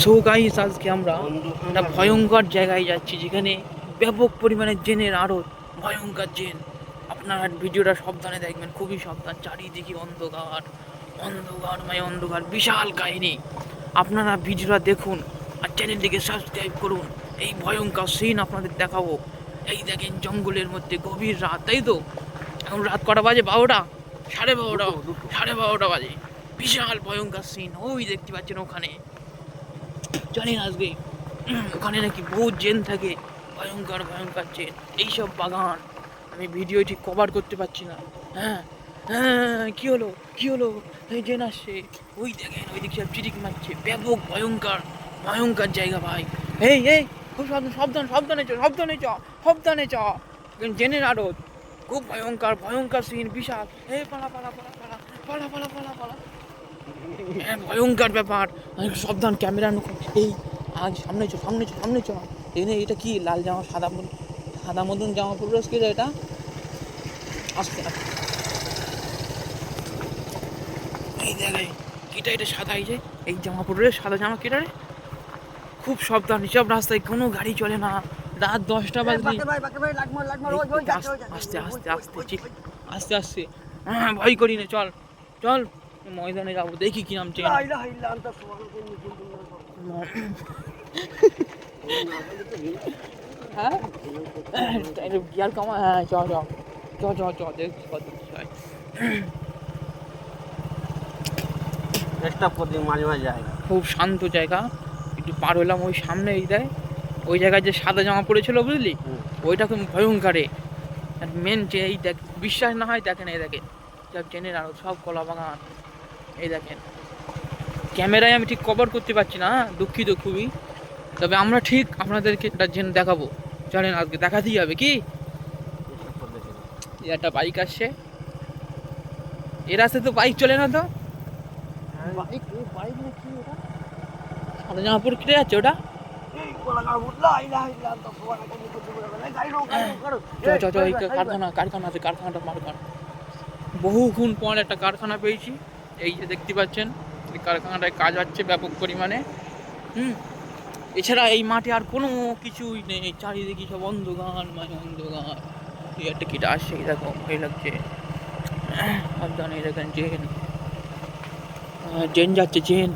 So guys, আজকে আমরা একটা ভয়ঙ্কর জায়গায় যাচ্ছি যেখানে ব্যাপক পরিমাণে জেনের আড়ত, ভয়ঙ্কর জেন। আপনারা ভিডিওটা সাবধানে দেখবেন, খুবই সাবধান। চারিদিকে অন্ধকার, অন্ধকার অন্ধকার, বিশাল কাহিনী। আপনারা ভিডিওটা দেখুন আর চ্যানেলটিকে সাবস্ক্রাইব করুন। এই ভয়ঙ্কর সিন আপনাদের দেখাবো। এই দেখেন, জঙ্গলের মধ্যে গভীর রাত, তাই তো? এখন রাত কটা বাজে? 12টা, 12:30, 12:30 বাজে। বিশাল ভয়ঙ্কর সিন ওই দেখতে পাচ্ছেন ওখানে। জানেন আজকে ওখানে নাকি বহু জেন থাকে, ভয়ঙ্কর ভয়ঙ্কর জেন। এইসব বাগান আমি ভিডিও ঠিক কভার করতে পারছি না। হ্যাঁ হ্যাঁ, কি হলো কি হলো? এই জেন আসছে, ওই দেখেন, ওই দিকে সব চিটিক মারছে। ব্যাপক ভয়ঙ্কর ভয়ঙ্কর জায়গা ভাই। এই এই, খুব সাবধান সাবধান, সাবধানে চ, সাবধানে চ, সাবধানে চ। জেনের আড়ত, খুব ভয়ঙ্কর ভয়ঙ্কর সিন, বিশাল। এই পালা পালা পালা পালা পালা পালা পালা পালা। হ্যাঁ, ভয়ঙ্কর ব্যাপার। সাবধান, ক্যামেরা নুকো। এই আজ সামনে চ, সামনে চ, সামনে চ। এনে এটা কি লাল জামা, সাদা মতন জামা পরে কি এটা? আস্তে আস্তে, এই দেখাই কিটা, এটা সাদা। এই যে এই জামা পরে, সাদা জামা কিটা রে? খুব সাবধান, এসব রাস্তায় কোনো গাড়ি চলে না। রাত 10টা বাজে। আস্তে আস্তে আস্তে আস্তে আস্তে, হ্যাঁ, ভয় করি না, চল চল, ময়দানে যাবো, দেখি কি নাম চেন। হ্যাঁ, গিয়ার কমা। হ্যাঁ, চ চ চ চ চ, দেখছি কত কিছু হয়। খুব শান্ত জায়গা। একটু পার হলাম, ওই সামনে এই দেয়, ওই জায়গায় যে সাদা জামা পড়েছিল বুঝলি, ওইটা খুব ভয়ঙ্করে। মেন যে এই দেখ, বিশ্বাস না হয় দেখেন, এই দেখেন সব জেনের আরো, সব কলা বাগান। এই দেখেন, ক্যামেরায় আমি ঠিক কভার করতে পারছি না, দুঃখিত খুবই। তবে আমরা ঠিক আপনাদেরকে একটা জেন দেখাবো। চলেন, আজকে দেখাতেই হবে। কি একটা বাইক আসছে, এর রাস্তায় তো বাইক চলে না তো। বাইক বাইক না কি ওটা? সাদা জামা পরে কেটে যাচ্ছে ওটা। কারখানা কারখানা আছে, কারখানাটা মার কর। বহুক্ষণ পর একটা কারখানা পেয়েছি। এই যে দেখতে পাচ্ছেন, এই কারখানাটায় কাজ হচ্ছে ব্যাপক পরিমাণে। এছাড়া এই মাঠে আর কোনো কিছুই নেই, চারিদিকে সব অন্ধকার অন্ধকার। এই একটা কিটা আসছে, এরকম ভয় লাগছে। সাবধানে, এই দেখেন জেন, জেন যাচ্ছে, জেন।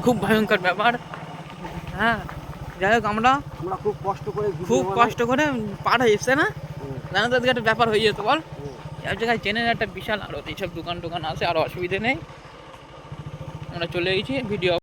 খুব ভয়ঙ্কর ব্যাপার। হ্যাঁ, যাই হোক, আমরা খুব কষ্ট করে পার হয়ে এসছে না, জানো তো আজকে একটা ব্যাপার হয়ে যেত বল। এক জায়গায় জেনের একটা বিশাল আড়ত, এইসব দোকান টোকান আছে, আর অসুবিধে নেই। আমরা চলে এসেছি, ভিডিও